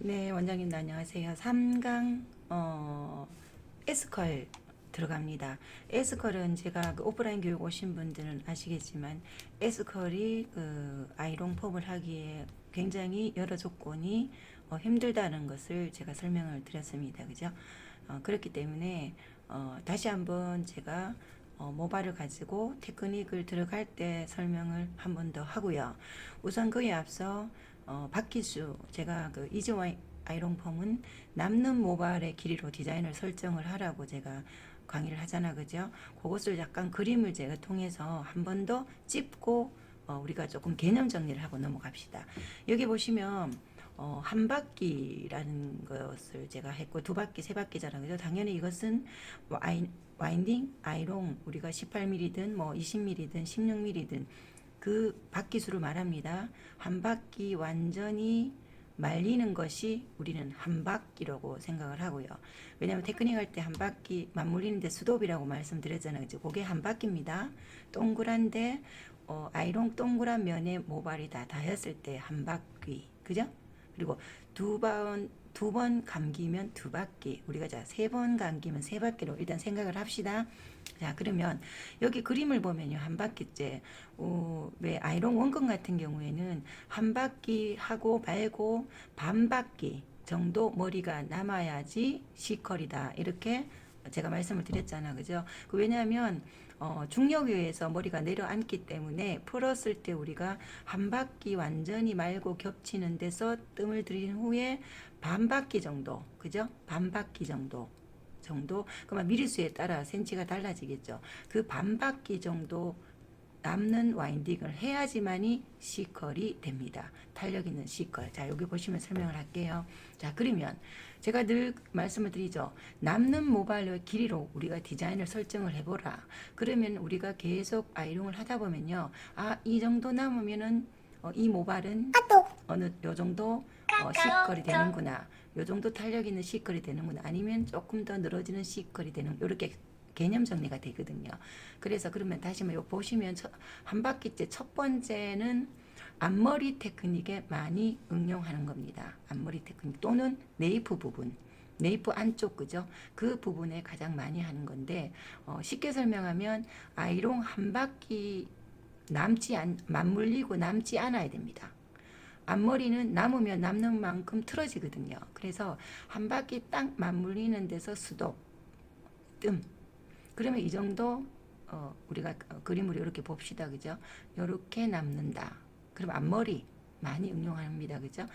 네, 원장님도 안녕하세요. 3강 S컬 들어갑니다. S컬은 제가 그 오프라인 교육 오신 분들은 아시겠지만 S컬이 그 아이롱 펌을 하기에 굉장히 여러 조건이 힘들다는 것을 제가 설명을 드렸습니다. 그죠? 그렇기 때문에 다시 한번 제가 모발을 가지고 테크닉을 들어갈 때 설명을 한 번 더 하고요. 우선 그에 앞서 박기수 제가 그 이지와이 아이롱 펌은 남는 모발의 길이로 디자인을 설정을 하라고 제가 강의를 하잖아, 그죠? 그것을 약간 그림을 제가 통해서 한 번 더 찝고 우리가 조금 개념 정리를 하고 넘어갑시다. 여기 보시면 한 바퀴라는 것을 제가 했고 두 바퀴, 세 바퀴잖아, 그죠? 당연히 이것은 와인딩, 아이롱 우리가 18mm든 뭐 20mm든 16mm든 그 바퀴 수를 말합니다. 한 바퀴 완전히 말리는 것이 우리는 한 바퀴라고 생각을 하고요. 왜냐하면 테크닉 할 때 한 바퀴 맞물리는데 수도비라고 말씀드렸잖아요. 그게 한 바퀴입니다. 동그란데 아이롱 동그란 면에 모발이 다 닿았을 때 한 바퀴, 그죠? 그리고 두 번 감기면 두 바퀴, 우리가 자 세 번 감기면 세 바퀴로 일단 생각을 합시다. 자, 그러면 여기 그림을 보면요, 한 바퀴째 왜 아이롱 원근 같은 경우에는 한 바퀴 하고 말고 반 바퀴 정도 머리가 남아야지 C컬이다, 이렇게 제가 말씀을 드렸잖아, 그죠? 왜냐하면 중력에 의해서 머리가 내려앉기 때문에 풀었을 때 우리가 한 바퀴 완전히 말고 겹치는 데서 뜸을 들인 후에 반 바퀴 정도, 그죠? 반 바퀴 정도, 그러면 미리수에 따라 센치가 달라지겠죠. 그 반 바퀴 정도 남는 와인딩을 해야지만이 C컬이 됩니다. 탄력 있는 C컬. 자, 여기 보시면 설명을 할게요. 자, 그러면 제가 늘 말씀을 드리죠. 남는 모발의 길이로 우리가 디자인을 설정을 해보라. 그러면 우리가 계속 아이롱을 하다 보면요, 이 정도 남으면은 이 모발은 어느 요 정도 C컬이 되는구나. 요 정도 탄력 있는 C컬이 되는구나. 아니면 조금 더 늘어지는 C컬이 되는, 이렇게 개념 정리가 되거든요. 그래서 그러면 다시 한번 보시면 한 바퀴째 첫 번째는 앞머리 테크닉에 많이 응용하는 겁니다. 앞머리 테크닉 또는 네이프 부분, 네이프 안쪽, 그죠? 그 부분에 가장 많이 하는 건데 쉽게 설명하면 아이롱 한 바퀴 맞물리고 남지 않아야 됩니다. 앞머리는 남으면 남는 만큼 틀어지거든요. 그래서 한 바퀴 딱 맞물리는 데서 수도, 뜸. 그러면 이 정도 우리가 그림으로 이렇게 봅시다, 그죠? 이렇게 남는다. 그럼 앞머리 많이 응용합니다, 그죠?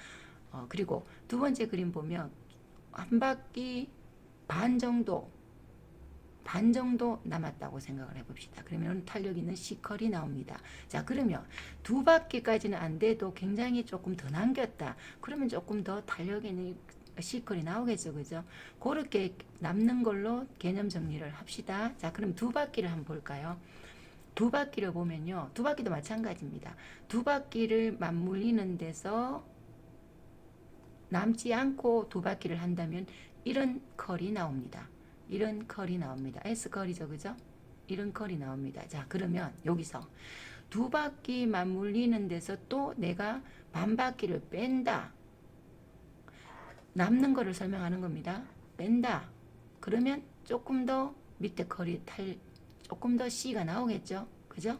그리고 두 번째 그림 보면 한 바퀴 반 정도 남았다고 생각을 해봅시다. 그러면 탄력 있는 C컬이 나옵니다. 자, 그러면 두 바퀴까지는 안 돼도 굉장히 조금 더 남겼다. 그러면 조금 더 탄력 있는 C컬이 나오겠죠, 그죠? 그렇게 남는 걸로 개념 정리를 합시다. 자, 그럼 두 바퀴를 한번 볼까요? 두 바퀴를 보면요, 두 바퀴도 마찬가지입니다. 두 바퀴를 맞물리는 데서 남지 않고 두 바퀴를 한다면 이런 컬이 나옵니다. 이런 컬이 나옵니다. S컬이죠, 그죠? 이런 컬이 나옵니다. 자, 그러면 여기서 두 바퀴 맞물리는 데서 또 내가 반 바퀴를 뺀다. 남는 거를 설명하는 겁니다. 뺀다. 그러면 조금 더 밑에 컬이 조금 더 C가 나오겠죠, 그죠?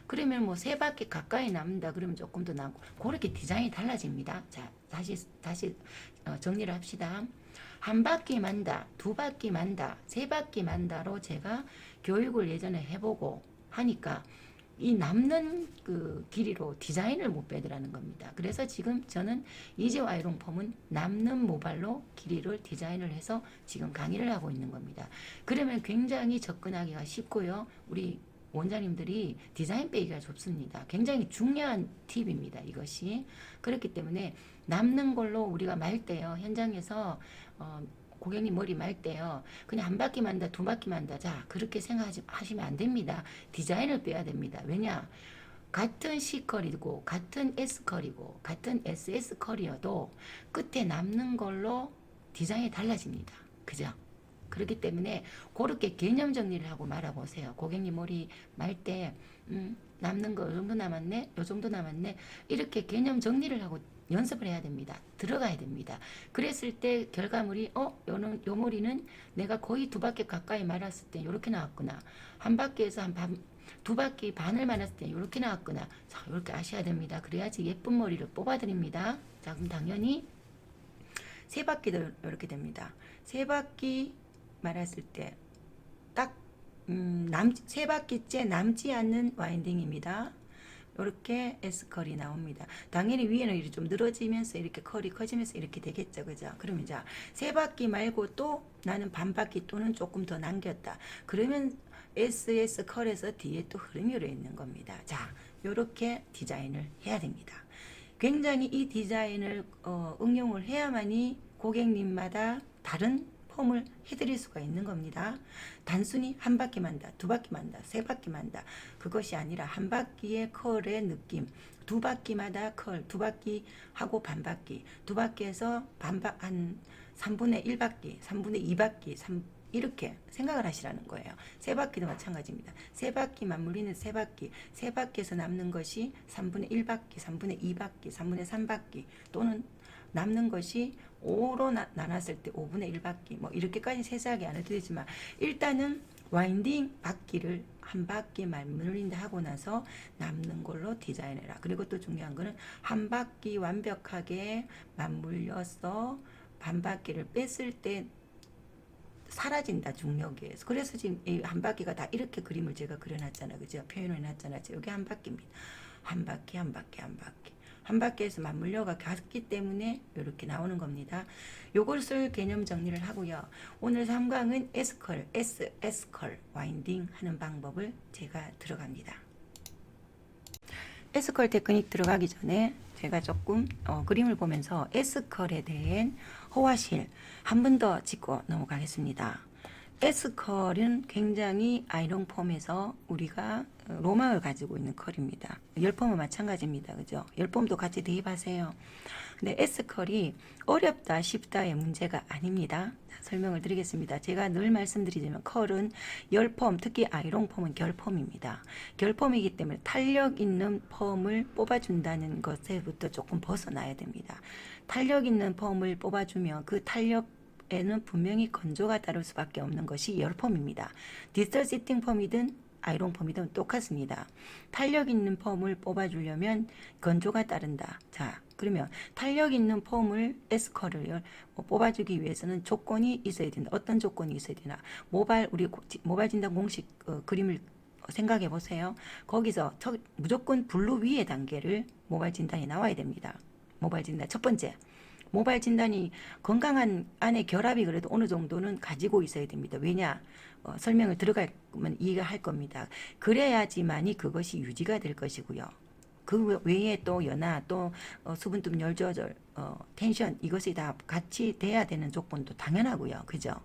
그러면 뭐 세 바퀴 가까이 남는다 그러면 조금 더 남고, 그렇게 디자인이 달라집니다. 자, 다시 정리를 합시다. 한 바퀴 만다, 두 바퀴 만다, 세 바퀴 만다로 제가 교육을 예전에 해보고 하니까 이 남는 그 길이로 디자인을 못 빼더라는 겁니다. 그래서 지금 저는 이지와 아이롱 펌은 남는 모발로 길이를 디자인을 해서 지금 강의를 하고 있는 겁니다. 그러면 굉장히 접근하기가 쉽고요. 우리 원장님들이 디자인 빼기가 좋습니다. 굉장히 중요한 팁입니다, 이것이. 그렇기 때문에 남는 걸로 우리가 말 때요, 현장에서 고객님 머리 말 때요, 그냥 한 바퀴 만다, 두 바퀴 만다, 자, 그렇게 생각하시면 안 됩니다. 디자인을 빼야 됩니다. 왜냐? 같은 C컬이고 같은 S컬이고 같은 SS컬이어도 끝에 남는 걸로 디자인이 달라집니다. 그죠? 그렇기 때문에 그렇게 개념 정리를 하고 말아보세요. 고객님 머리 말 때 남는 거 요 정도 남았네, 요 정도 남았네, 이렇게 개념 정리를 하고 연습을 해야 됩니다. 들어가야 됩니다. 그랬을 때 결과물이 요 머리는 내가 거의 2바퀴 가까이 말았을 때 이렇게 나왔구나. 한 바퀴에서 두 바퀴 반을 말았을 때 이렇게 나왔구나. 자, 이렇게 아셔야 됩니다. 그래야지 예쁜 머리를 뽑아드립니다. 자, 그럼 당연히 3바퀴도 이렇게 됩니다. 3바퀴 말았을 때 딱 3바퀴째 남지 않는 와인딩입니다. 이렇게 S컬이 나옵니다. 당연히 위에는 이렇게 좀 늘어지면서 이렇게 컬이 커지면서 이렇게 되겠죠. 그죠? 그러면 자, 3바퀴 말고 또 나는 반바퀴 또는 조금 더 남겼다. 그러면 SS 컬에서 뒤에 또 흐름이 있는 겁니다. 자, 이렇게 디자인을 해야 됩니다. 굉장히 이 디자인을 응용을 해야만이 고객님마다 다른 폼을 해드릴 수가 있는 겁니다. 단순히 한 바퀴만 다, 2바퀴만 다, 3바퀴만 다 그것이 아니라 한 바퀴의 컬의 느낌, 2바퀴마다 컬, 2바퀴 하고 반바퀴, 2바퀴에서 한 3분의 1바퀴, 3분의 2바퀴, 이렇게 생각을 하시라는 거예요. 3바퀴도 마찬가지입니다. 3바퀴 맞물리는 3바퀴, 3바퀴에서 남는 것이 3분의 1바퀴, 3분의 2바퀴, 3분의 3바퀴 또는 남는 것이 5로 나눴을 때 5분의 1바퀴 뭐 이렇게까지 세세하게 안 해도 되지만 일단은 와인딩 바퀴를 한 바퀴 맞물린다 하고 나서 남는 걸로 디자인해라. 그리고 또 중요한 거는 한 바퀴 완벽하게 맞물려서 반 바퀴를 뺐을 때 사라진다 중력에서. 그래서 지금 이 한 바퀴가 다 이렇게 그림을 제가 그려놨잖아요. 그죠? 표현을 해놨잖아요. 여기 한 바퀴입니다. 한 바퀴 한 바퀴 한 바퀴 한 바퀴에서 맞물려가 갔기 때문에 이렇게 나오는 겁니다. 요것을 개념 정리를 하고요. 오늘 3강은 S컬, S컬 와인딩 하는 방법을 제가 들어갑니다. S컬 테크닉 들어가기 전에 제가 조금 그림을 보면서 S컬에 대한 허와실 한 번 더 짚고 넘어가겠습니다. S컬은 굉장히 아이롱 폼에서 우리가 로망을 가지고 있는 컬입니다. 열폼은 마찬가지입니다. 그죠? 열폼도 같이 대입하세요. 근데 S컬이 어렵다 쉽다의 문제가 아닙니다. 설명을 드리겠습니다. 제가 늘 말씀드리지만 컬은 열폼, 특히 아이롱 폼은 결폼입니다. 결폼이기 때문에 탄력 있는 폼을 뽑아준다는 것에부터 조금 벗어나야 됩니다. 탄력 있는 폼을 뽑아주면 그 탄력에는 분명히 건조가 따를 수밖에 없는 것이 열폼입니다. 디지털 시팅 폼이든 아이롱 폼이든 똑같습니다. 탄력 있는 폼을 뽑아주려면 건조가 따른다. 자, 그러면 탄력 있는 폼을 S컬을 뽑아주기 위해서는 조건이 있어야 된다. 어떤 조건이 있어야 되나? 우리 모발 진단 공식 그림을 생각해 보세요. 거기서 무조건 블루 위의 단계를 모발 진단이 나와야 됩니다. 모발 진단 첫 번째. 모발 진단이 건강한 안에 결합이 그래도 어느 정도는 가지고 있어야 됩니다. 왜냐? 설명을 들어가면 이해가 할 겁니다. 그래야지만이 그것이 유지가 될 것이고요. 그 외에 또 연화, 또 수분뜸 열 조절, 텐션 이것이 다 같이 돼야 되는 조건도 당연하고요. 그죠?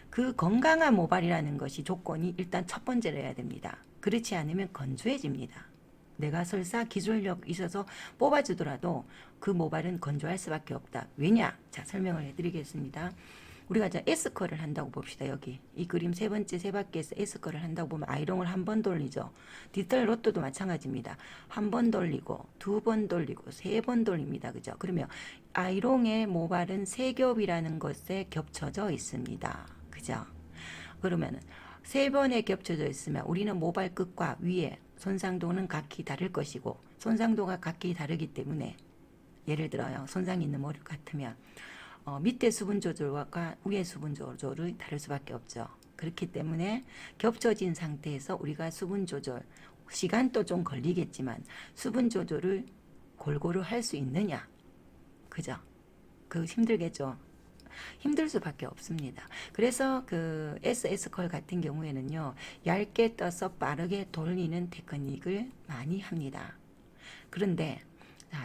그 건강한 모발이라는 것이 조건이 일단 첫 번째로 해야 됩니다. 그렇지 않으면 건조해집니다. 내가 설사 기술력 있어서 뽑아주더라도 그 모발은 건조할 수밖에 없다. 왜냐? 자, 설명을 해드리겠습니다. 우리가 이제 S컬을 한다고 봅시다. 여기 이 그림 세 번째 세 바퀴에서 S컬을 한다고 보면 아이롱을 한 번 돌리죠. 디지털 로또도 마찬가지입니다. 한 번 돌리고 2번 돌리고 3번 돌립니다. 그죠? 그러면 아이롱의 모발은 세 겹이라는 것에 겹쳐져 있습니다. 그죠? 그러면은 3번에 겹쳐져 있으면 우리는 모발 끝과 위에 손상도는 각기 다를 것이고 손상도가 각기 다르기 때문에 예를 들어요. 손상이 있는 머리 같으면 밑에 수분 조절과 위에 수분 조절이 다를 수밖에 없죠. 그렇기 때문에 겹쳐진 상태에서 우리가 수분 조절 시간도 좀 걸리겠지만 수분 조절을 골고루 할 수 있느냐? 그죠? 그 힘들겠죠. 힘들 수밖에 없습니다. 그래서 그 SS컬 같은 경우에는요, 얇게 떠서 빠르게 돌리는 테크닉을 많이 합니다. 그런데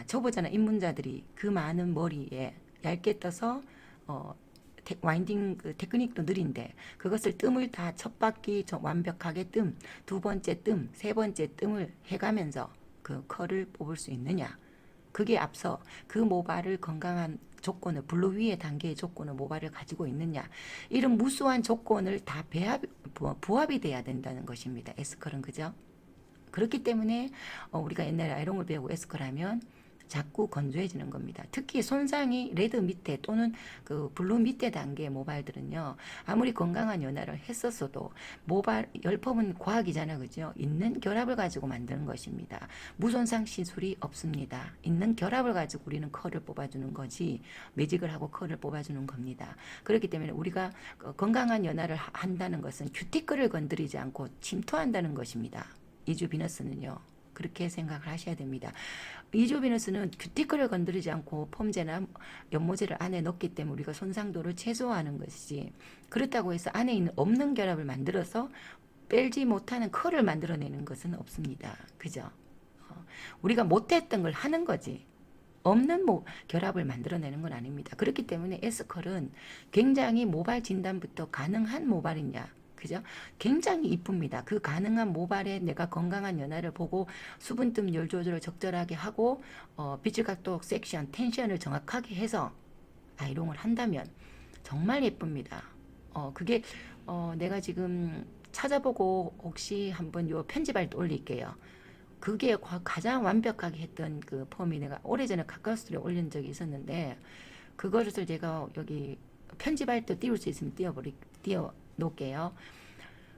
초보자나 입문자들이 그 많은 머리에 얇게 떠서 와인딩 그 테크닉도 느린데 그것을 뜸을 다 첫 바퀴 완벽하게 두 번째 세 번째 뜸을 해가면서 그 컬을 뽑을 수 있느냐? 그게 앞서 그 모발을 건강한 조건을 블루 위의 단계의 조건을 모발을 가지고 있느냐 이런 무수한 조건을 다 부합이 돼야 된다는 것입니다. S컬은 그죠? 그렇기 때문에 우리가 옛날에 아이롱을 배우고 S컬 하면 자꾸 건조해지는 겁니다. 특히 손상이 레드 밑에 또는 그 블루 밑에 단계의 모발들은요, 아무리 건강한 연화를 했었어도 모발 열펌은 과학이잖아, 그죠? 있는 결합을 가지고 만드는 것입니다. 무손상 시술이 없습니다. 있는 결합을 가지고 우리는 컬을 뽑아주는 거지, 매직을 하고 컬을 뽑아주는 겁니다. 그렇기 때문에 우리가 건강한 연화를 한다는 것은 큐티클을 건드리지 않고 침투한다는 것입니다. 이주 비너스는요. 그렇게 생각을 하셔야 됩니다. 이주 비너스는 큐티클을 건드리지 않고 폼제나 연모제를 안에 넣기 때문에 우리가 손상도를 최소화하는 것이지, 그렇다고 해서 안에 있는 없는 결합을 만들어서 빼지 못하는 컬을 만들어내는 것은 없습니다. 그죠? 우리가 못했던 걸 하는 거지, 없는 결합을 만들어내는 건 아닙니다. 그렇기 때문에 S컬은 굉장히 모발 진단부터 가능한 모발이냐, 그죠? 굉장히 이쁩니다. 그 가능한 모발에 내가 건강한 연화를 보고 수분뜸 열 조절을 적절하게 하고 빗질 각도 섹션, 텐션을 정확하게 해서 아이롱을 한다면 정말 예쁩니다. 그게 내가 지금 찾아보고 혹시 한번 요 편집할 때 올릴게요. 그게 가장 완벽하게 했던 그 폼이 내가 오래전에 카카오스토리에 올린 적이 있었는데, 그거를 제가 여기 편집할 때 띄울 수 있으면 띄워 놓을게요.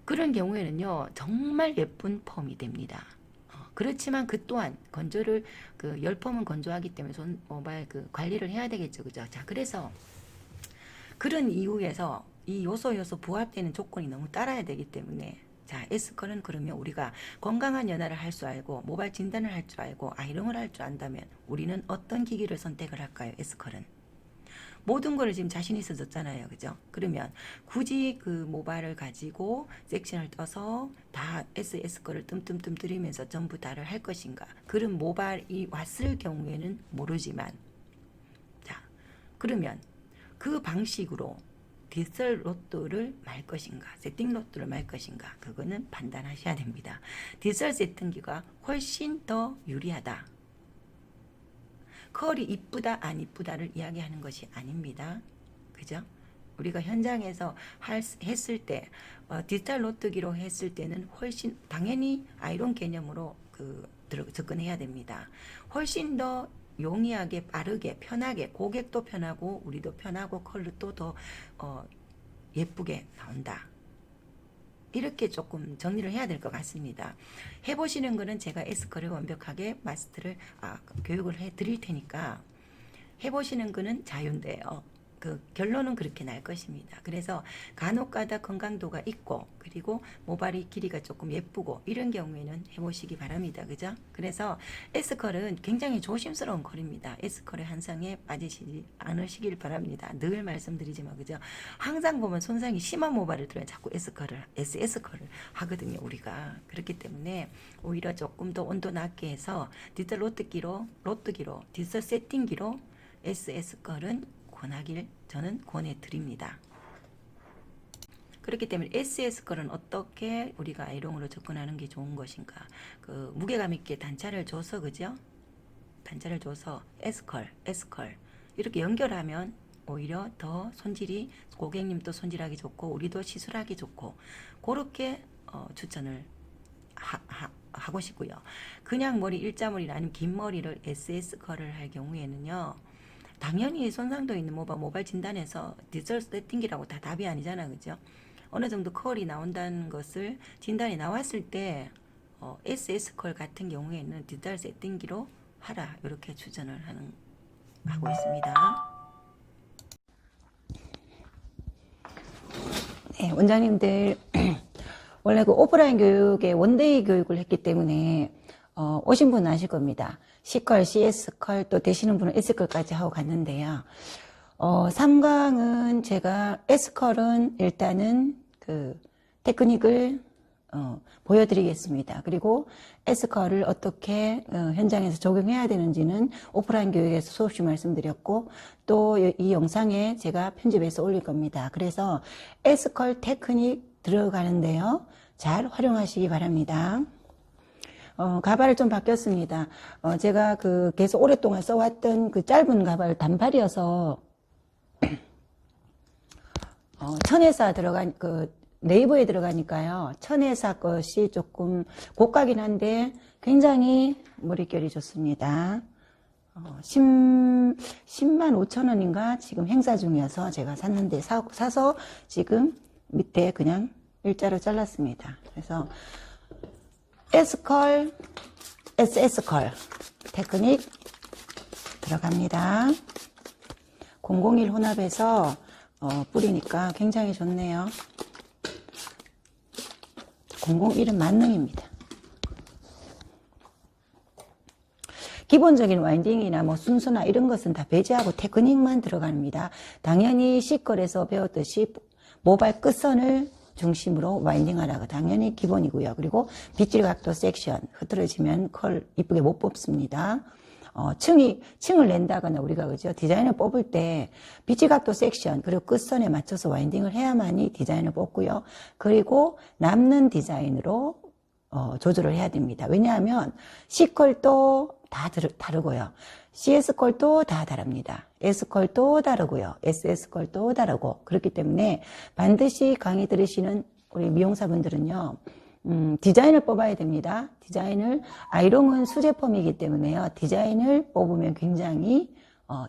그런 경우에는요, 정말 예쁜 폼이 됩니다. 그렇지만 그 또한 건조를, 그 열펌은 건조하기 때문에 모발 그 관리를 해야 되겠죠, 그죠? 자, 그래서 그런 이유에서 이 요소 부합되는 조건이 너무 따라야 되기 때문에, 자, S컬은 그러면 우리가 건강한 연화를 할 줄 알고 모발 진단을 할 줄 알고 아이롱을 할 줄 안다면 우리는 어떤 기기를 선택을 할까요? S컬은 모든 거를 지금 자신 있어졌잖아요, 그죠? 그러면 굳이 그 모발을 가지고 섹션을 떠서 다 SS 거를 뜸뜸뜸 들이면서 전부 다를 할 것인가? 그런 모발이 왔을 경우에는 모르지만, 자, 그러면 그 방식으로 디젤 로또를 말 것인가, 세팅 로또를 말 것인가, 그거는 판단하셔야 됩니다. 디젤 세팅기가 훨씬 더 유리하다. 컬이 이쁘다 안 이쁘다를 이야기하는 것이 아닙니다. 그죠? 우리가 현장에서 했을 때 디지털 노트기로 했을 때는 훨씬 당연히 아이론 개념으로 접근해야 됩니다. 훨씬 더 용이하게, 빠르게, 편하게, 고객도 편하고 우리도 편하고 컬도 더 예쁘게 나온다. 이렇게 조금 정리를 해야 될 것 같습니다. 해보시는 거는 제가 S컬을 완벽하게 마스터를 교육을 해 드릴 테니까 해보시는 거는 자유인데요. 그 결론은 그렇게 날 것입니다. 그래서 간혹가다 건강도가 있고 그리고 모발이 길이가 조금 예쁘고 이런 경우에는 해보시기 바랍니다. 그죠? 그래서 S컬은 굉장히 조심스러운 컬입니다. S컬의 한상에 빠지시지 않으시길 바랍니다. 늘 말씀드리지만, 그죠? 항상 보면 손상이 심한 모발을 들어야 자꾸 SS컬을 하거든요, 우리가. 그렇기 때문에 오히려 조금 더 온도 낮게 해서 디지털 로트기로 디지털 세팅기로 SS컬은 권하길 저는 권해드립니다. 그렇기 때문에 SS컬은 어떻게 우리가 아이롱으로 접근하는 게 좋은 것인가, 그 무게감 있게 단차를 줘서, 그죠? 단차를 줘서 S컬 이렇게 연결하면 오히려 더 손질이, 고객님도 손질하기 좋고 우리도 시술하기 좋고, 그렇게 추천을 하고 싶고요. 그냥 머리 일자머리나 아니면 긴 머리를 SS컬을 할 경우에는요, 당연히 손상도 있는 모발 진단에서 디지털 세팅기라고 다 답이 아니잖아, 그죠? 어느 정도 컬이 나온다는 것을 진단이 나왔을 때 SS 컬 같은 경우에는 디지털 세팅기로 하라, 이렇게 추천을 하고 있습니다. 네, 원장님들 원래 그 오프라인 교육에 원데이 교육을 했기 때문에 오신 분은 아실 겁니다. C컬, CS컬, 또 되시는 분은 S컬까지 하고 갔는데요. 3강은 제가 S컬은 일단은 그 테크닉을 보여드리겠습니다. 그리고 S컬을 어떻게 현장에서 적용해야 되는지는 오프라인 교육에서 수없이 말씀드렸고, 또 이 영상에 제가 편집해서 올릴 겁니다. 그래서 S컬 테크닉 들어가는데요, 잘 활용하시기 바랍니다. 가발을 좀 바뀌었습니다. 제가 계속 오랫동안 써왔던 그 짧은 가발 단발이어서 천혜사 들어간 네이버에 들어가니까요, 천혜사 것이 조금 고가긴 한데 굉장히 머릿결이 좋습니다. 10만 5천 원인가 지금 행사 중이어서 제가 샀는데 사서 지금 밑에 그냥 일자로 잘랐습니다. 그래서 S컬, SS컬 테크닉 들어갑니다. 001 혼합해서 뿌리니까 굉장히 좋네요. 001은 만능입니다. 기본적인 와인딩이나 뭐 순서나 이런 것은 다 배제하고 테크닉만 들어갑니다. 당연히 C컬에서 배웠듯이 모발 끝선을 중심으로 와인딩하라고 당연히 기본이고요. 그리고 빗질 각도 섹션 흐트러지면 컬 이쁘게 못 뽑습니다. 층을 낸다거나 우리가 그죠 디자인을 뽑을 때 빗질 각도 섹션 그리고 끝선에 맞춰서 와인딩을 해야만이 디자인을 뽑고요. 그리고 남는 디자인으로 조절을 해야 됩니다. 왜냐하면 C컬도 다 다르고요. CS컬도 다 다릅니다. S컬도 다르고요. SS컬도 다르고 그렇기 때문에 반드시 강의 들으시는 우리 미용사분들은요. 디자인을 뽑아야 됩니다. 디자인을 아이롱은 수제펌이기 때문에요. 디자인을 뽑으면 굉장히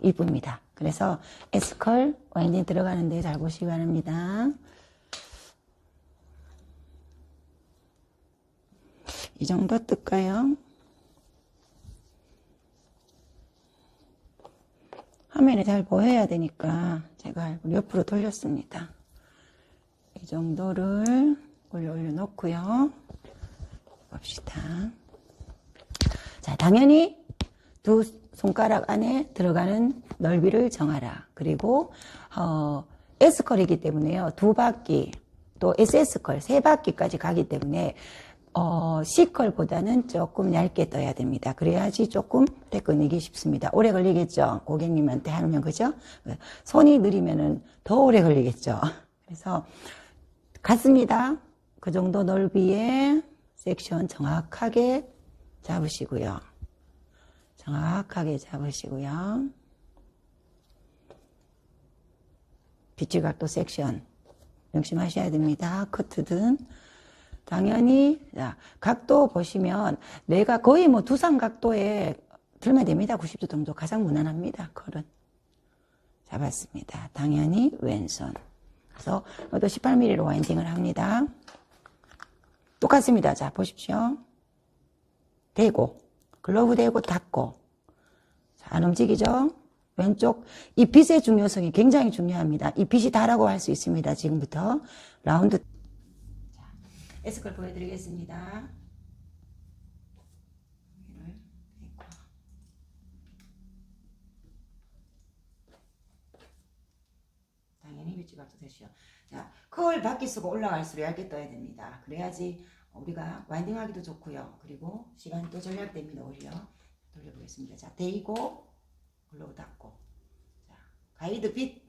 이쁩니다. 그래서 S컬 와인딩 들어가는데 잘 보시기 바랍니다. 이 정도 뜰까요? 화면에 잘 보여야 되니까 제가 옆으로 돌렸습니다. 이 정도를 올려놓고요. 봅시다. 자, 당연히 두 손가락 안에 들어가는 넓이를 정하라. 그리고 S컬이기 때문에요. 두 바퀴 또 SS컬 세 바퀴까지 가기 때문에 C컬보다는 조금 얇게 떠야 됩니다. 그래야지 조금 테크닉이 쉽습니다. 오래 걸리겠죠. 고객님한테 하면 그죠? 손이 느리면은 더 오래 걸리겠죠. 그래서 같습니다. 그 정도 넓이의 섹션 정확하게 잡으시고요. 정확하게 잡으시고요. 빗질 각도 섹션 명심하셔야 됩니다. 커트든 당연히 각도 보시면 내가 거의 뭐 두상 각도에 들면 됩니다. 90도 정도 가장 무난합니다. 컬은 잡았습니다. 당연히 왼손. 그래서 또 18mm로 와인딩을 합니다. 똑같습니다. 자 보십시오. 대고 글러브 대고 닫고 자, 안 움직이죠? 왼쪽 이 빗의 중요성이 굉장히 중요합니다. 이 빗이 다라고 할 수 있습니다. 지금부터 라운드 S컬 보여드리겠습니다. 당연히 빗질각도 되시오. 자, 컬 바퀴 쓰고 올라갈수록 얇게 떠야 됩니다. 그래야지 우리가 와인딩 하기도 좋고요. 그리고 시간도 절약됩니다. 오히려 돌려보겠습니다. 자, 대이고 글로브 닫고 자, 가이드 빗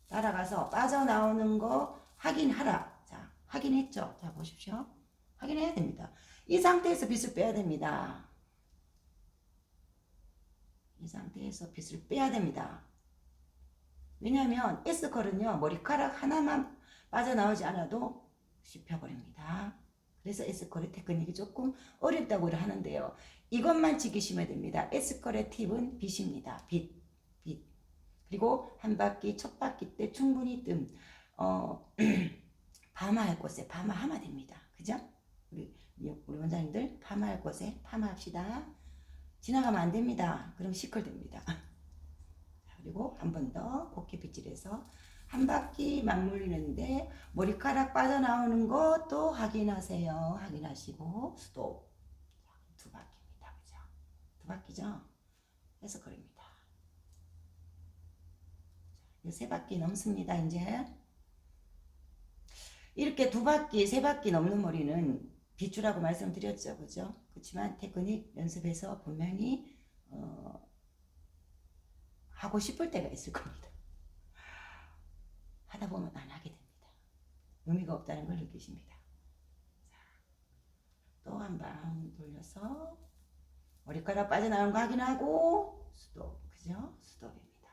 따라가서 빠져나오는 거 확인하라. 자, 확인했죠? 자, 보십시오. 확인해야 됩니다. 이 상태에서 빗을 빼야 됩니다. 이 상태에서 빗을 빼야 됩니다. 왜냐하면 S컬은요 머리카락 하나만 빠져나오지 않아도 씹혀버립니다. 그래서 S컬의 테크닉이 조금 어렵다고 하는데요. 이것만 지키시면 됩니다. S컬의 팁은 빗입니다. 빗. 그리고 한 바퀴 첫 바퀴 때 충분히 파마할 곳에 파마하면 됩니다. 그죠? 우리 원장님들 파마할 곳에 파마합시다. 지나가면 안 됩니다. 그럼 시컬됩니다. 그리고 한 번 더 곱게 빗질해서 한 바퀴 맞물리는데 머리카락 빠져나오는 것도 확인하세요. 확인하시고 스톱. 두 바퀴입니다. 그죠? 두 바퀴죠? S컬입니다. 세 바퀴 넘습니다. 이제 이렇게 두 바퀴, 세 바퀴 넘는 머리는 빗줄하고 말씀드렸죠. 그죠? 그렇지만 테크닉 연습해서 분명히 하고 싶을 때가 있을 겁니다. 하다 보면 안 하게 됩니다. 의미가 없다는 걸 느끼십니다. 또 한 번 돌려서 머리카락 빠져나오는 거 확인하고 스톱. 그죠? 스톱입니다.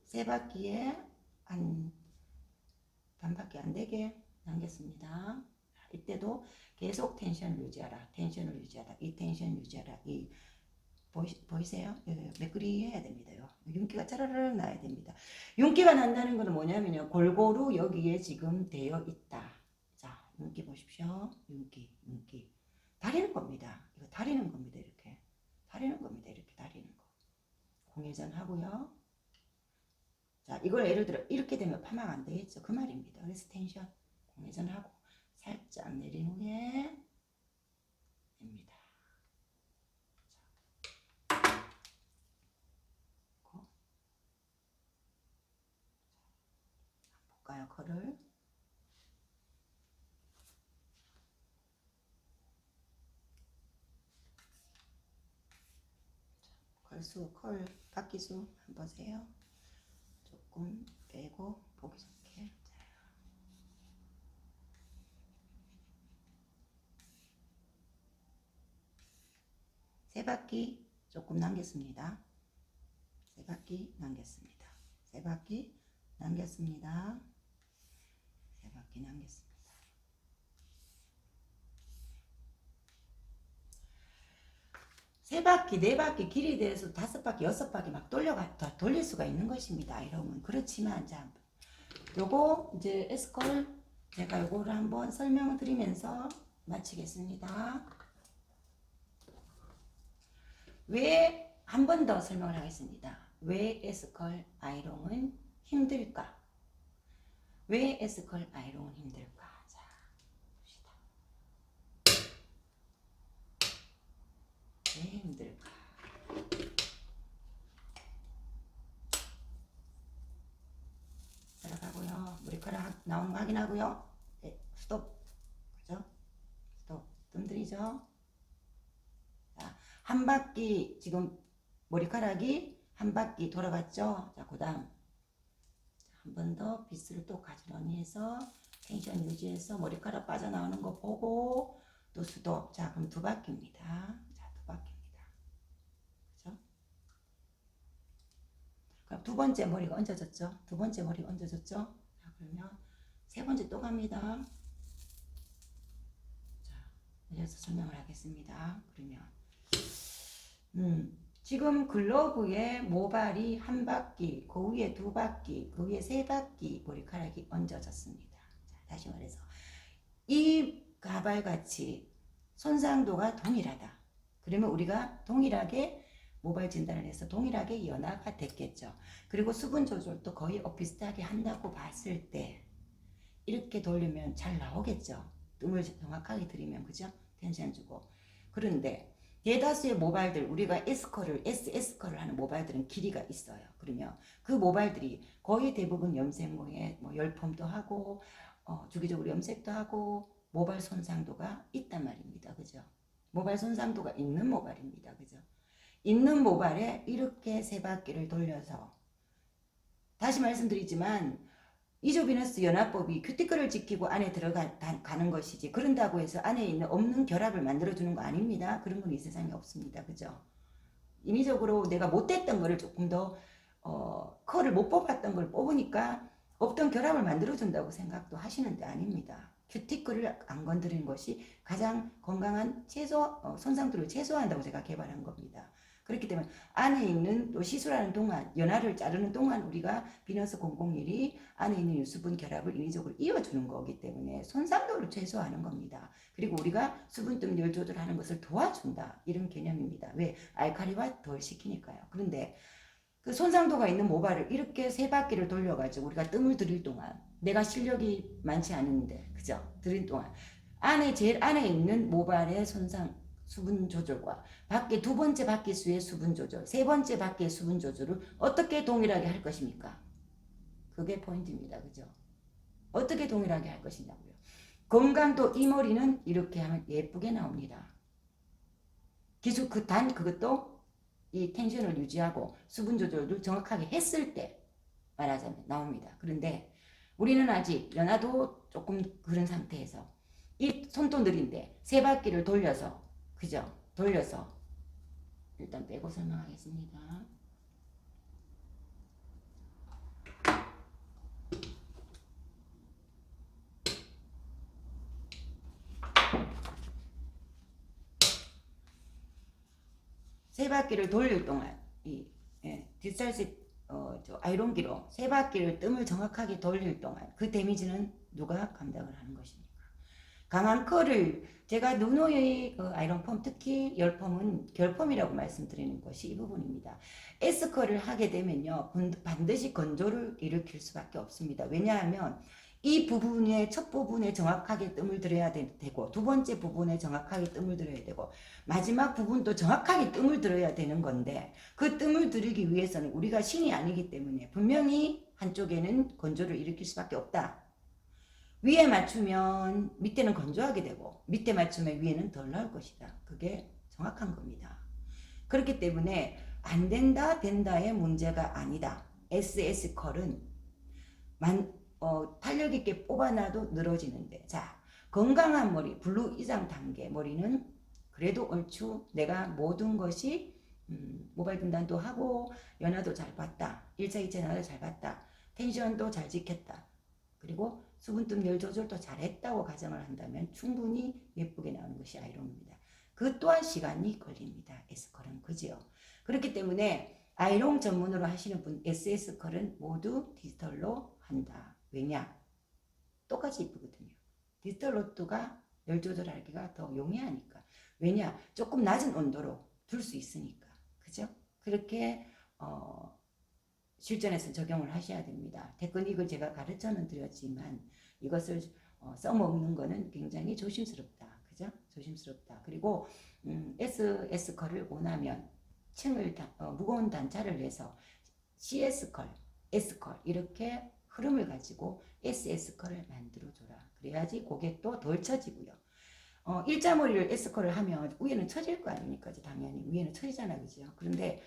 세 바퀴에 한 반 바퀴 안 되게 남겼습니다. 이때도 계속 텐션을 유지하라. 텐션을 유지하라. 이 텐션 유지하라. 이 보이세요? 매끄리 해야 됩니다. 윤기가 짜라락 나야 됩니다. 윤기가 난다는 것은 뭐냐면요. 골고루 여기에 지금 되어 있다. 자, 윤기 보십시오. 윤기. 다리는 겁니다. 이거 다리는 겁니다. 이렇게. 다리는 겁니다. 이렇게 다리는 거. 공회전 하고요. 자, 이걸 예를 들어 이렇게 되면 파마가 안 되겠죠. 그 말입니다. 그래서 텐션 공회전하고 살짝 내린 후에 됩니다. 볼까요? 컬을. 컬 바퀴수 한번 보세요. 조금 빼고 보기 좋게. 세 바퀴 조금 남겼습니다. 세 바퀴 남겼습니다. 세 바퀴 남겼습니다. 세 바퀴 남겼습니다. 세 바퀴, 네 바퀴 길이 돼서 다섯 바퀴, 여섯 바퀴 막 돌릴 수가 있는 것입니다. 이러면 그렇지만 자, 요거 이제 에스컬 제가 요거를 한번 설명을 드리면서 마치겠습니다. 왜 한 번 더 설명을 하겠습니다. 왜 에스컬 아이롱은 힘들까? 왜 에스컬 아이롱은 힘들까? 자, 봅시다. 왜 힘들까? 들어가고요. 머리카락 나오는 거 확인하고요. 네, 스톱. 그죠? 스톱. 뜸들이죠? 자, 한 바퀴 지금 머리카락이 한 바퀴 돌아갔죠? 자, 그 다음 한 번 더 빗을 또 가지런히 해서 텐션 유지해서 머리카락 빠져나오는 거 보고 또 스톱. 자, 그럼 두 바퀴입니다. 자, 두 바퀴입니다. 그죠? 그럼 두 번째 머리가 얹어졌죠? 두 번째 머리가 얹어졌죠? 자, 그러면 세 번째 또 갑니다. 자, 이래서 설명을 하겠습니다. 그러면 지금 글러브에 모발이 한 바퀴, 그 위에 두 바퀴, 그 위에 세 바퀴 머리카락이 얹어졌습니다. 자, 다시 말해서 이 가발같이 손상도가 동일하다. 그러면 우리가 동일하게 모발 진단을 해서 동일하게 연화가 됐겠죠. 그리고 수분 조절도 거의 비슷하게 한다고 봤을 때 이렇게 돌리면 잘 나오겠죠. 뜸을 정확하게 들이면, 그죠? 텐션 주고. 그런데 대다수의 모발들, 우리가 SS컬을 하는 모발들은 길이가 있어요. 그러면 그 모발들이 거의 대부분 염색모에 열펌도 하고 주기적으로 염색도 하고 모발 손상도가 있단 말입니다. 그죠? 모발 손상도가 있는 모발입니다. 그죠? 있는 모발에 이렇게 세 바퀴를 돌려서 다시 말씀드리지만 이조비너스 연화법이 큐티클을 지키고 안에 들어가는 것이지 그런다고 해서 안에 있는 없는 결합을 만들어주는 거 아닙니다. 그런 건 이 세상에 없습니다. 그죠? 인위적으로 내가 못했던 거를 조금 더 컬을 못 뽑았던 걸 뽑으니까 없던 결합을 만들어준다고 생각도 하시는데 아닙니다. 큐티클을 안 건드리는 것이 가장 건강한 손상도를 최소화한다고 제가 개발한 겁니다. 그렇기 때문에 안에 있는 또 시술하는 동안 연화를 자르는 동안 우리가 비너스 001이 안에 있는 유수분 결합을 인위적으로 이어주는 거기 때문에 손상도를 최소화하는 겁니다. 그리고 우리가 수분뜸 열 조절하는 것을 도와준다 이런 개념입니다. 왜? 알칼리화 덜 시키니까요. 그런데 그 손상도가 있는 모발을 이렇게 세 바퀴를 돌려가지고 우리가 뜸을 들일 동안 내가 실력이 많지 않은데 그죠? 들일 동안 제일 안에 있는 모발의 수분 조절과 밖에 두 번째 바퀴수의 수분 조절, 세 번째 바퀴의 수분 조절을 어떻게 동일하게 할 것입니까? 그게 포인트입니다. 그죠? 어떻게 동일하게 할 것이냐고요. 건강도 이 머리는 이렇게 하면 예쁘게 나옵니다. 기술 그것도 이 텐션을 유지하고 수분 조절을 정확하게 했을 때 말하자면 나옵니다. 그런데 우리는 아직 연화도 조금 그런 상태에서 이 손도 느린데 세 바퀴를 돌려서 그죠? 돌려서 일단 빼고 설명하겠습니다. 세 바퀴를 돌릴 동안 이 뒷살색 저 아이론기로 세 바퀴를 뜸을 정확하게 돌릴 동안 그 데미지는 누가 감당을 하는 것입니까? 강한 컬을 제가 누노의 그 아이론펌 특히 열펌은 결펌이라고 말씀드리는 것이 이 부분입니다. S컬을 하게 되면요 반드시 건조를 일으킬 수밖에 없습니다. 왜냐하면 이 부분의 첫 부분에 정확하게 뜸을 들여야 되고 두 번째 부분에 정확하게 뜸을 들여야 되고 마지막 부분도 정확하게 뜸을 들여야 되는 건데 그 뜸을 들이기 위해서는 우리가 신이 아니기 때문에 분명히 한쪽에는 건조를 일으킬 수밖에 없다. 위에 맞추면 밑에는 건조하게 되고 밑에 맞추면 위에는 덜 나올 것이다. 그게 정확한 겁니다. 그렇기 때문에 안 된다 된다의 문제가 아니다. SS컬은 탄력 있게 뽑아놔도 늘어지는데 자 건강한 머리 블루 이상 단계 머리는 그래도 얼추 내가 모든 것이 모발 분단도 하고 연화도 잘 봤다. 1차 2차 연화도 잘 봤다. 텐션도 잘 지켰다. 그리고 수분뜸 열 조절도 잘했다고 가정을 한다면 충분히 예쁘게 나오는 것이 아이롱입니다. 그 또한 시간이 걸립니다. S컬은 그지요. 그렇기 때문에 아이롱 전문으로 하시는 분 SS컬은 모두 디지털로 한다. 왜냐? 똑같이 이쁘거든요. 디지털 로또가 열 조절하기가 더 용이하니까. 왜냐? 조금 낮은 온도로 둘 수 있으니까. 그죠? 그렇게 실전에서 적용을 하셔야 됩니다. 테크닉을 제가 가르쳐는 드렸지만 이것을 써먹는 거는 굉장히 조심스럽다. 그죠? 조심스럽다. 그리고 SS컬을 원하면 층을 무거운 단차를 내서 CS컬, S컬 이렇게 흐름을 가지고 SS컬을 만들어줘라. 그래야지 고객도 덜 처지고요. 일자머리를 S컬을 하면 위에는 처질 거 아닙니까? 당연히 위에는 처지잖아, 그죠? 그런데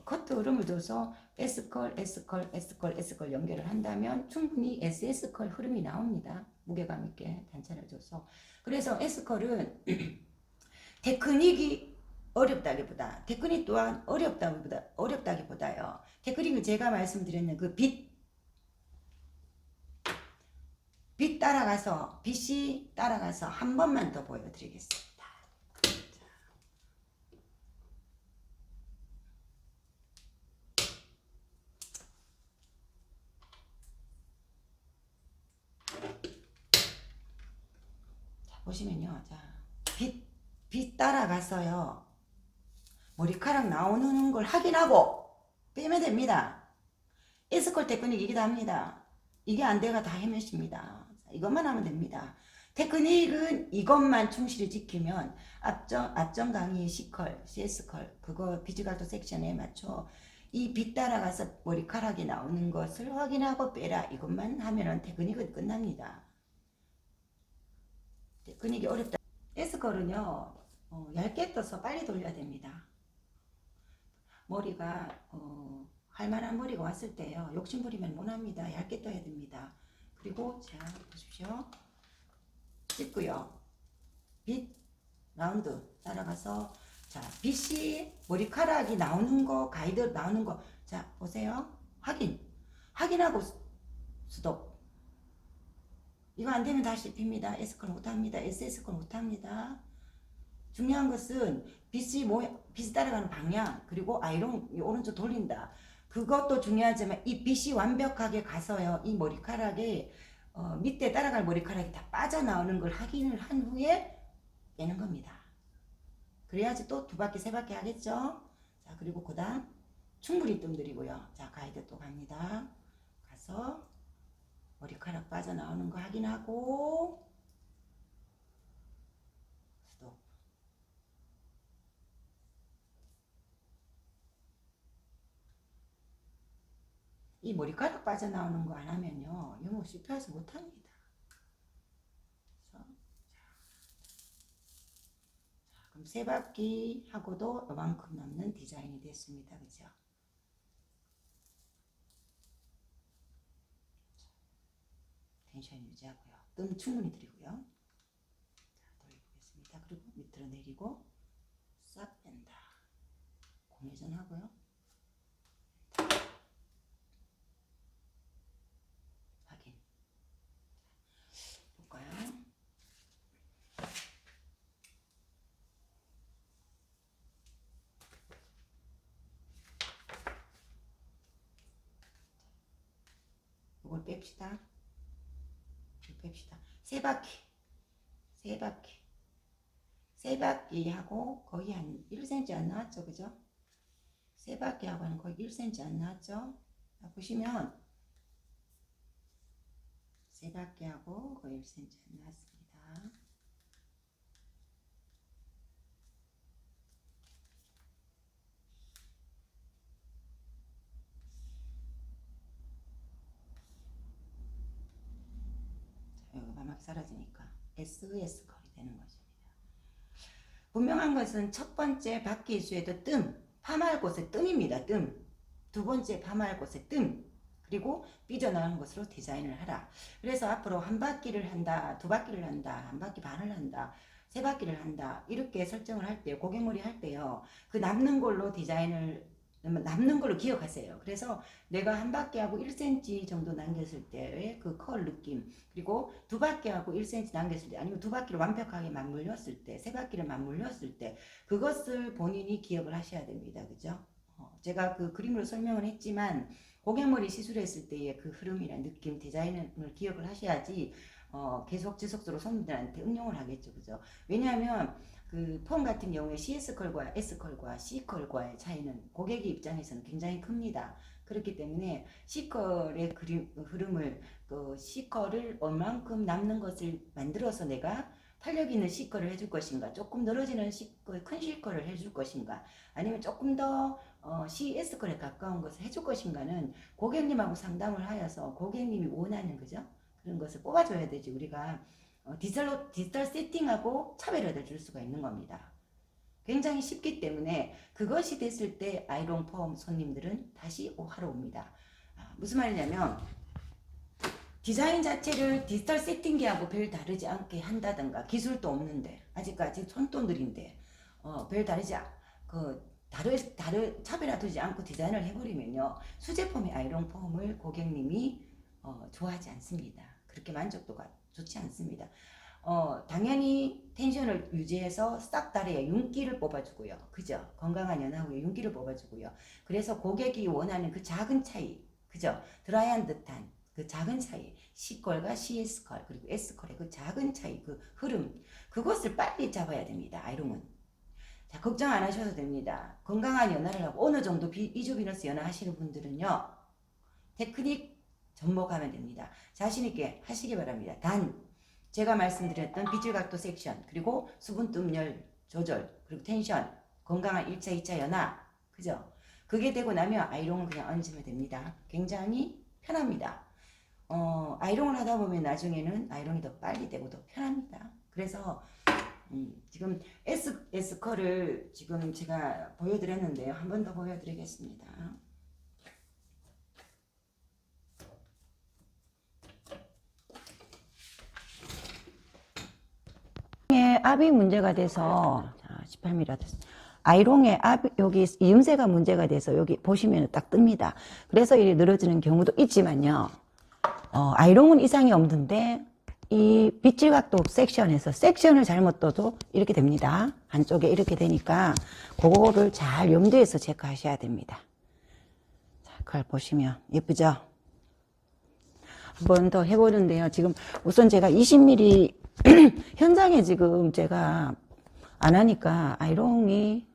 커트 흐름을 줘서 S컬, S컬, S컬, S컬 연결을 한다면 충분히 SS컬 흐름이 나옵니다. 무게감 있게 단차를 줘서. 그래서 S컬은 테크닉이 어렵다기보다 테크닉 또한 어렵다기보다요. 테크닉을 제가 말씀드렸는 그 빛 따라가서 빛이 따라가서 한 번만 더 보여드리겠습니다. 자, 보시면요. 자, 빛 따라가서요. 머리카락 나오는 걸 확인하고 빼면 됩니다. S컬 테크닉이기도 합니다. 이게 안 돼가 다 헤매십니다. 이것만 하면 됩니다. 테크닉은 이것만 충실히 지키면 앞전 강의 C컬, CS컬 그거 비즈갈도 섹션에 맞춰 이 빛 따라가서 머리카락이 나오는 것을 확인하고 빼라 이것만 하면은 테크닉은 끝납니다. 테크닉이 어렵다. S컬은요 얇게 떠서 빨리 돌려야 됩니다. 머리가 할만한 머리가 왔을 때요 욕심부리면 못합니다. 얇게 떠야 됩니다. 그리고 자 보십시오. 찍고요. 빛 라운드 따라가서 자 빛이 머리카락이 나오는 거 가이드 나오는 거 자 보세요. 확인하고 스톱. 이거 안 되면 다시 핍니다. S컬 못합니다. SS컬 못합니다. 중요한 것은 빛이 따라가는 방향 그리고 아이롱 오른쪽 돌린다. 그것도 중요하지만 이 빛이 완벽하게 가서요. 이 머리카락에 밑에 따라갈 머리카락이 다 빠져나오는 걸 확인을 한 후에 빼는 겁니다. 그래야지 또 두 바퀴 세 바퀴 하겠죠. 자 그리고 그 다음 충분히 뜸 들이고요. 자 가이드 또 갑니다. 가서 머리카락 빠져나오는 거 확인하고 스톱. 이 머리카락 빠져나오는 거 안 하면요 영어 실패해서 못합니다. 그럼 세 바퀴 하고도 이만큼 남는 디자인이 됐습니다. 그죠? 텐션 유지하고요. 뜸 충분히 들이고요. 자, 돌려보겠습니다. 그리고 밑으로 내리고 싹 뺀다. 공회전 하고요. 확인. 볼까요? 이걸 뺍시다. 뺍시다. 세 바퀴. 세 바퀴. 세 바퀴하고 거의 한 1cm 안 나왔죠, 그죠? 세 바퀴하고는 거의 1cm 안 나왔죠? 자, 보시면 세 바퀴하고 거의 1cm 안 나왔습니다. 자, 여기 마막 사라지니까 SS 컬이 되는 것입니다. 분명한 것은 첫 번째 바퀴 수에도 파마할 곳에 뜸입니다. 두 번째 파마할 곳에 그리고 삐져나가는 것으로 디자인을 하라. 그래서 앞으로 한 바퀴를 한다, 두 바퀴를 한다, 한 바퀴 반을 한다, 세 바퀴를 한다, 이렇게 설정을 할 때, 고객물이 할 때요, 그 남는 걸로 남는 걸로 기억하세요. 그래서 내가 한 바퀴하고 1cm 정도 남겼을 때의 그 컬 느낌, 그리고 두 바퀴하고 1cm 남겼을 때, 아니면 두 바퀴를 완벽하게 맞물렸을 때, 세 바퀴를 맞물렸을 때, 그것을 본인이 기억을 하셔야 됩니다. 그죠? 제가 그 그림으로 설명을 했지만, 고객물이 시술했을 때의 그 흐름이나 느낌, 디자인을 기억을 하셔야지 계속 지속적으로 손님들한테 응용을 하겠죠. 그죠? 왜냐하면 그 폼 같은 경우에 CS컬과 S컬과 C컬과의 차이는 고객의 입장에서는 굉장히 큽니다. 그렇기 때문에 C컬의 흐름을 C컬을 얼만큼 남는 것을 만들어서 내가 탄력 있는 C컬을 해줄 것인가, 조금 늘어지는 C컬, 큰 C컬을 해줄 것인가, 아니면 조금 더 CS컬에 가까운 것을 해줄 것인가는 고객님하고 상담을 하여서 고객님이 원하는, 그죠? 그런 것을 뽑아줘야 되지. 우리가 디지털 세팅하고 차별화를 줄 수가 있는 겁니다. 굉장히 쉽기 때문에 그것이 됐을 때 아이롱 폼 손님들은 다시 하러 옵니다. 무슨 말이냐면 디자인 자체를 디지털 세팅기하고 별 다르지 않게 한다든가, 기술도 없는데 아직까지 손도 느린데 별 다르지 차별화 두지 않고 디자인을 해버리면요, 수제폼의 아이롱 폼을 고객님이 좋아하지 않습니다. 그렇게 만족도가 좋지 않습니다. 당연히 텐션을 유지해서 싹 다리에 윤기를 뽑아주고요. 그죠? 건강한 연화 후에 윤기를 뽑아주고요. 그래서 고객이 원하는 그 작은 차이, 그죠? 드라이한 듯한 그 작은 차이, C컬과 CS컬 그리고 S컬의 그 작은 차이, 그 흐름, 그것을 빨리 잡아야 됩니다. 아이롱은. 자, 걱정 안 하셔도 됩니다. 건강한 연화를 하고 어느 정도 이주비너스 연화 하시는 분들은요, 테크닉 접목하면 됩니다. 자신있게 하시기 바랍니다. 단 제가 말씀드렸던 빗질각도 섹션, 그리고 수분뜸열 조절, 그리고 텐션, 건강한 1차 2차 연화, 그죠? 그게 되고 나면 아이롱은 그냥 얹으면 됩니다. 굉장히 편합니다. 아이롱을 하다 보면 나중에는 아이롱이 더 빨리 되고 더 편합니다. 그래서 지금 S컬을 지금 제가 보여드렸는데요. 한 번 더 보여드리겠습니다. 압이 문제가 돼서, 자, 18mm 아이롱의 여기 이음새가 문제가 돼서 여기 보시면 딱 뜹니다. 그래서 이렇게 늘어지는 경우도 있지만요, 아이롱은 이상이 없는데 이 빗질각도 섹션을 잘못 떠도 이렇게 됩니다. 한쪽에 이렇게 되니까 그거를 잘 염두에서 체크하셔야 됩니다. 자, 그걸 보시면 예쁘죠? 한 번 더 해보는데요. 지금 우선 제가 20mm 현장에 지금 제가 안 하니까 아이롱이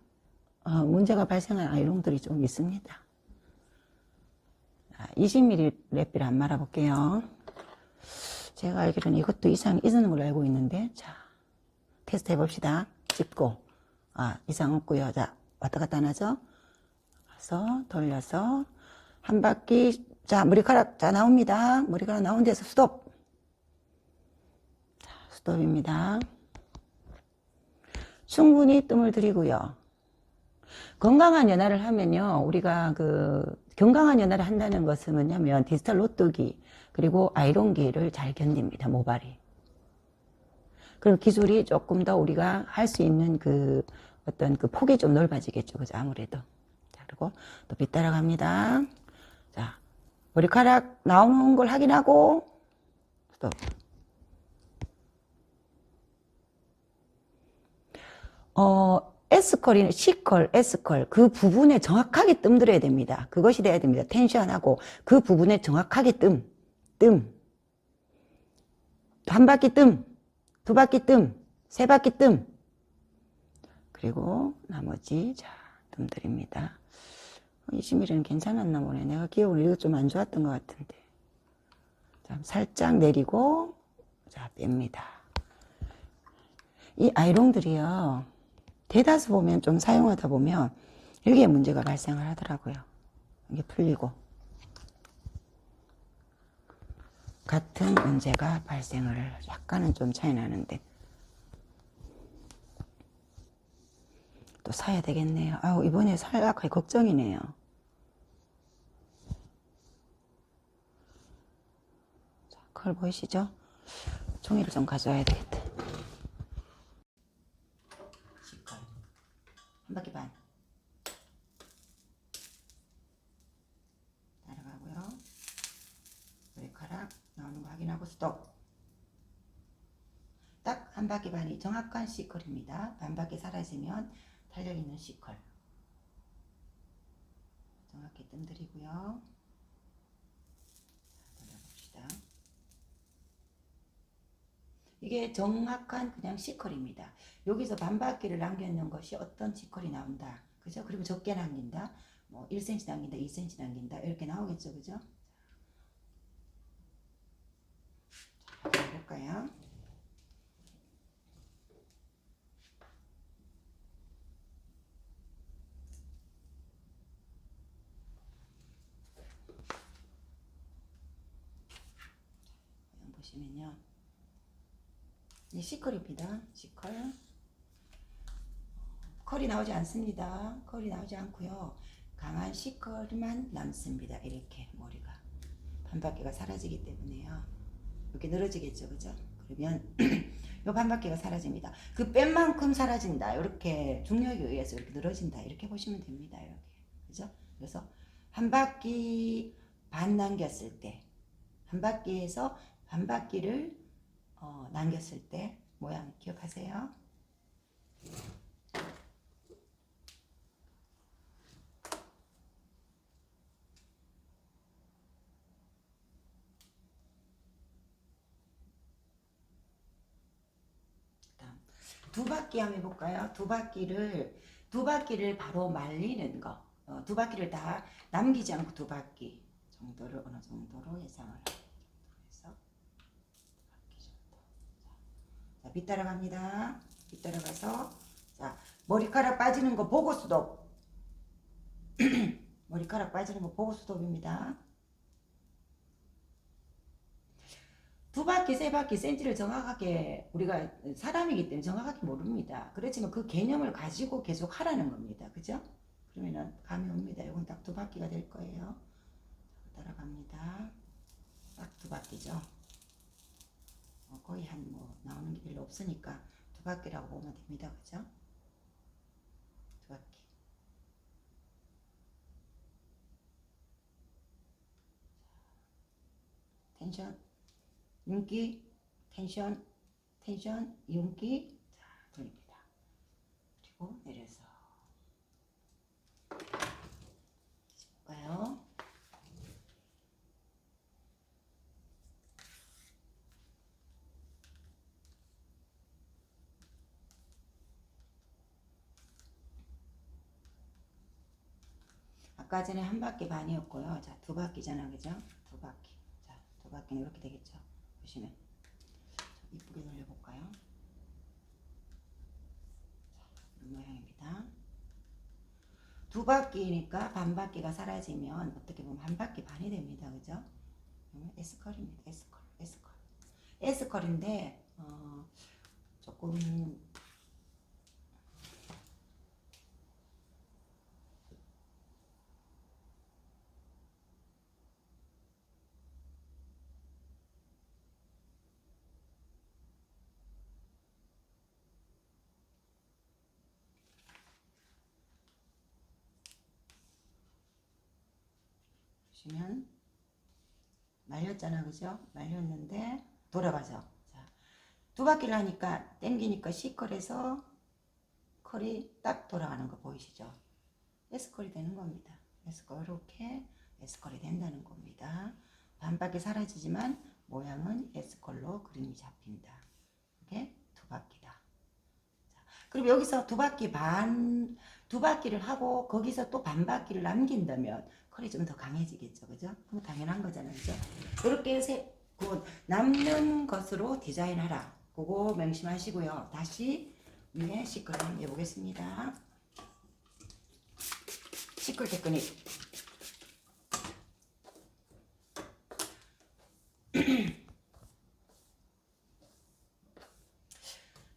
문제가 발생한 아이롱들이 좀 있습니다. 20mm 랩비를 안 말아볼게요. 제가 알기로는 이것도 이상이 있는 걸로 알고 있는데, 자, 테스트 해봅시다. 짚고, 이상 없고요. 자, 왔다 갔다 안 하죠? 그래서 돌려서 한 바퀴, 자, 머리카락, 자, 나옵니다. 머리카락 나온 데서 스톱. 자, 스톱입니다. 충분히 뜸을 들이고요. 건강한 연화를 하면요, 우리가 건강한 연화를 한다는 것은 뭐냐면 디지털 노뜨기 그리고 아이롱기를 잘 견딥니다. 모발이. 그럼 기술이 조금 더 우리가 할 수 있는 어떤 폭이 좀 넓어지겠죠. 그죠? 아무래도. 자, 그리고 또 빗따라 갑니다. 자, 머리카락 나오는 걸 확인하고 또 S컬이나 C컬, S컬 그 부분에 정확하게 뜸들여야 됩니다. 그것이 돼야 됩니다. 텐션하고 그 부분에 정확하게 뜸. 뜸, 한 바퀴 뜸, 두 바퀴 뜸, 세 바퀴 뜸. 그리고 나머지 자 뜸들입니다. 20mm는 괜찮았나 보네. 내가 기억을 이거 좀 안 좋았던 것 같은데. 자, 살짝 내리고 자 뺍니다. 이 아이롱들이요. 대다수 보면 좀 사용하다 보면 여기에 문제가 발생을 하더라고요. 이게 풀리고 같은 문제가 발생을 약간은 좀 차이 나는데 또 사야 되겠네요. 아우 이번에 살락하기 걱정이네요. 자, 그걸 보이시죠? 종이를 좀 가져와야 되겠다. 한 바퀴 반 따라가고요. 머리카락 나오는 거 확인하고 스톱. 딱 한 바퀴 반이 정확한 C컬입니다. 반 바퀴 사라지면 달려있는 C컬. 정확히 뜸들이고요. 돌려봅시다. 이게 정확한 그냥 C컬입니다. 여기서 반 바퀴를 남겨놓는 것이 어떤 C컬이 나온다. 그죠? 그리고 적게 남긴다. 뭐 1cm 남긴다, 2cm 남긴다. 이렇게 나오겠죠. 그죠? 자, 볼까요? 보시면요. 이 C컬입니다. C컬. 컬이 나오지 않습니다. 컬이 나오지 않고요. 강한 C컬만 남습니다. 이렇게 머리가. 반바퀴가 사라지기 때문에요. 이렇게 늘어지겠죠. 그죠? 그러면 요 반바퀴가 사라집니다. 그 뺀 만큼 사라진다. 이렇게 중력에 의해서 이렇게 늘어진다. 이렇게 보시면 됩니다. 이렇게. 그죠? 그래서 한 바퀴 반 남겼을 때, 한 바퀴에서 반 바퀴를 남겼을 때 모양 기억하세요? 두 바퀴 한번 해볼까요? 두 바퀴를 바로 말리는 거. 두 바퀴를 다 남기지 않고 두 바퀴 정도를 어느 정도로 예상을 해서 바퀴 정도. 자, 밑 따라갑니다. 밑 따라가서 자 머리카락 빠지는 거 보고 스톱. 머리카락 빠지는 거 보고 스톱입니다. 두 바퀴, 세 바퀴, 센치를 정확하게 우리가 사람이기 때문에 정확하게 모릅니다. 그렇지만 그 개념을 가지고 계속 하라는 겁니다. 그죠? 그러면은 감이 옵니다. 이건 딱 두 바퀴가 될 거예요. 따라갑니다. 딱 두 바퀴죠. 거의 한 뭐 나오는 게 별로 없으니까 두 바퀴라고 보면 됩니다. 그죠? 두 바퀴. 텐션, 윤기, 텐션, 텐션, 윤기. 자, 돌립니다. 그리고 내려서. 볼까요? 아까 전에 한 바퀴 반이었고요. 자, 두 바퀴잖아. 그죠? 두 바퀴. 자, 두 바퀴는 이렇게 되겠죠. 보시면. 이쁘게 돌려볼까요? 자, 이런 모양입니다. 두 바퀴니까 반 바퀴가 사라지면 어떻게 보면 한 바퀴 반이 됩니다. 그죠? S컬입니다. S컬. S컬. S컬인데, 조금 보시면 말렸잖아. 그죠? 말렸는데 돌아가죠. 자, 두 바퀴를 하니까 땡기니까 C컬에서 컬이 딱 돌아가는 거 보이시죠? S컬이 되는 겁니다. S컬 이렇게 S컬이 된다는 겁니다. 반바퀴 사라지지만 모양은 S컬로 그림이 잡힌다. 이게 두 바퀴다. 그리고 여기서 두 바퀴를 하고 거기서 또 반 바퀴를 남긴다면 컬이 좀 더 강해지겠죠. 그죠? 그거 당연한 거잖아요. 그죠? 그렇게 그 남는 것으로 디자인하라. 그거 명심하시고요. 다시 위에 시컬 한번 해보겠습니다. 시컬 테크닉.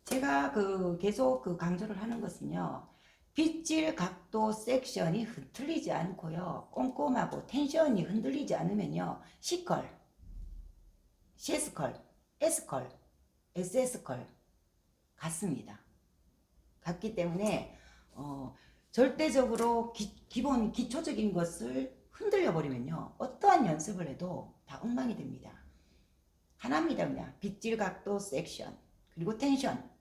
제가 계속 강조를 하는 것은요. 빗질 각도 섹션이 흔들리지 않고요. 꼼꼼하고 텐션이 흔들리지 않으면요. C컬, CS컬, S컬, SS컬 같습니다. 같기 때문에 절대적으로 기본 기초적인 것을 흔들려 버리면요. 어떠한 연습을 해도 다 엉망이 됩니다. 하나입니다. 그냥 빗질 각도 섹션 그리고 텐션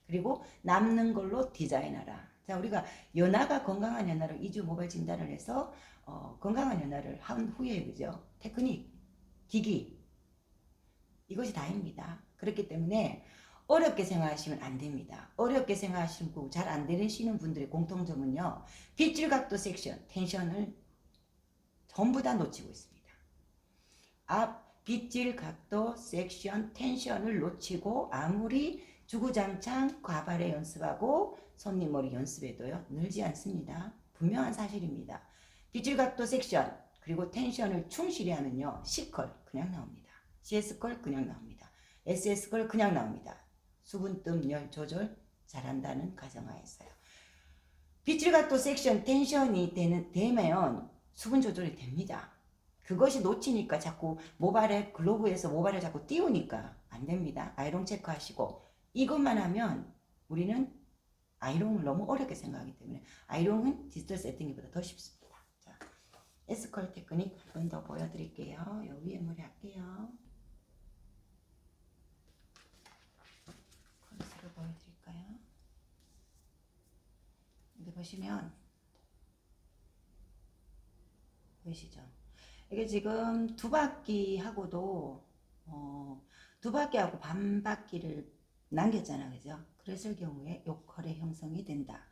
그리고 남는 걸로 디자인하라. 자, 우리가 연하가 건강한 연하로 2주 모발 진단을 해서 건강한 연하를 한 후에 그죠? 테크닉, 기기 이것이 다입니다. 그렇기 때문에 어렵게 생각하시면 안 됩니다. 어렵게 생각하시고 잘 안 되시는 분들의 공통점은요. 빗질 각도 섹션, 텐션을 전부 다 놓치고 있습니다. 빗질 각도 섹션, 텐션을 놓치고 아무리 주구장창 과발에 연습하고 손님 머리 연습해도요. 늘지 않습니다. 분명한 사실입니다. 빗질 각도 섹션 그리고 텐션을 충실히 하면요. C컬 그냥 나옵니다. CS컬 그냥 나옵니다. SS컬 그냥 나옵니다. 수분뜸 열 조절 잘한다는 가정하에서요. 빗질 각도 섹션 텐션이 되면 수분 조절이 됩니다. 그것이 놓치니까 자꾸 모발에 글로브에서 모발을 자꾸 띄우니까 안 됩니다. 아이롱 체크하시고 이것만 하면 우리는 아이롱을 너무 어렵게 생각하기 때문에 아이롱은 디지털 세팅기보다 더 쉽습니다. 자, S컬 테크닉 한 번 더 보여드릴게요. 요 위에 머리 할게요. 컨스를 보여드릴까요? 여기 보시면 보이시죠? 이게 지금 두 바퀴하고도 두 바퀴하고 반 바퀴를 남겼잖아, 그죠? 그랬을 경우에 요 컬의 형성이 된다.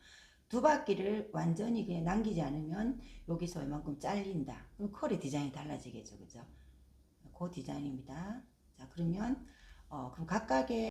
두 바퀴를 완전히 그냥 남기지 않으면 여기서 이만큼 잘린다. 그럼 컬의 디자인이 달라지겠죠, 그죠? 그 디자인입니다. 자, 그러면 그럼 각각의